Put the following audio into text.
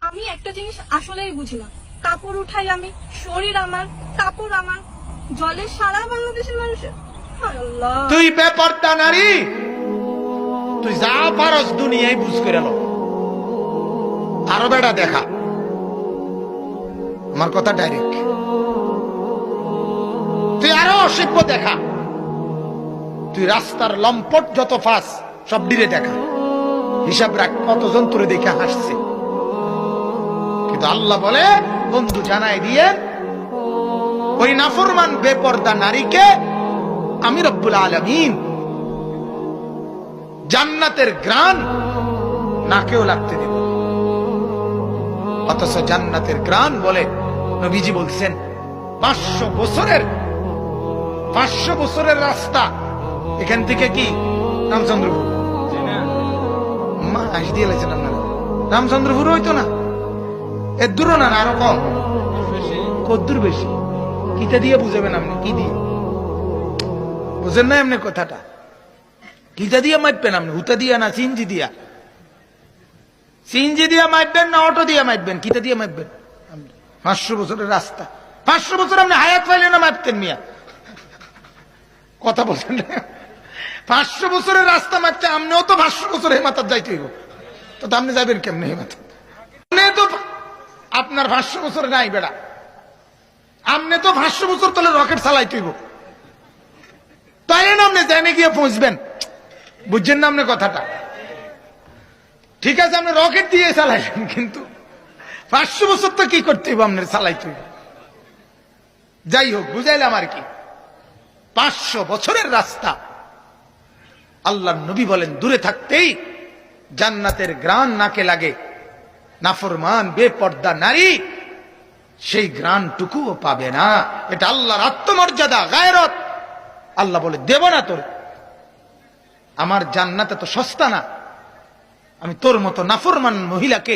আমি একটা জিনিস আসলেই বুঝি না, কাপড় উঠাই আমি, শরীর আমার, কাপড় আমার, জলে সারা বাংলাদেশের মানুষের। হায় আল্লাহ, তুই বেপরদা নারী, তুই যা পারস দুনিয়ায় বুঝ করে লো। আরো বেড়া দেখা, আমার কথা ডাইরেক্ট। তুই আরো অসভ্য দেখা, তুই রাস্তার লম্পট যত ফাঁস সব ডিরে দেখা। হিসাব রাখ কতজন তোরে দেখে হাসছে। কিন্তু আল্লাহ বলে, বন্ধু জানাই দিয়ে ওই নাফরমান বেপরদা নারীকে আমি রব্বুল আলামিন জান্নাতের ঘ্রাণ নাকেও লাগতে দেব। অথচ জান্নাতের ঘ্রাণ বলে নবীজি বলছেন 500 বছরের রাস্তা এখান থেকে। কি রামচন্দ্রপুর মাস দিয়ে লাগছেন আপনারা? রামচন্দ্রপুর হইতো না, এর দূর না, আরো কম। কদ্দূর বেশি? কিটা দিয়ে বুঝাবেন আপনি? কি দিয়ে বুঝেন না এমনি কথাটা? কিটা দিয়ে মাপবেন আপনি? হুতা দিয়া না সিনজি দিয়া? সিনজি দিয়া মাপবেন না অটো দিয়া মাপবেন? কিটা দিয়ে মাপবেন? 500 বছরের রাস্তা, 500 বছর আপনি হায়াত পাইলে না মাপতেন মিয়া? কথা বলছেন না? 500 বছরের রাস্তা মাপতে আপনিও তো 500 বছর হেমাতার যাইতে হইব। তো আপনি যাবেন কেমনে হেমাত? তো আপনার 500 বছর নাই বেড়া, আপনি তো 500 বছর তলে রকেট চালাইতে হইব। তাই না আপনি জেনে গিয়ে পৌঁছবেন। বুঝছেন না আপনি কথাটা? ঠিক আছে আপনি রকেট দিয়ে চালাইলেন, কিন্তু 500 বছর তো কি করতে হইব আপনার চালাইতে হইব। যাই হোক, বুঝাইলাম আর কি। 500 বছরের রাস্তা আল্লাহ নবী বলেন দূরে থাকতেই জান্নাতের ঘ্রাণ নাকে লাগে। নাফরমান বেপর্দা নারী সেই ঘ্রাণটুকুও পাবে না। এটা আল্লাহর আত্মমর্যাদা, গায়রত। আল্লাহ বলে দেব না তোর, আমার জান্নাত এত সস্তা না, আমি তোর মতো নাফরমান মহিলাকে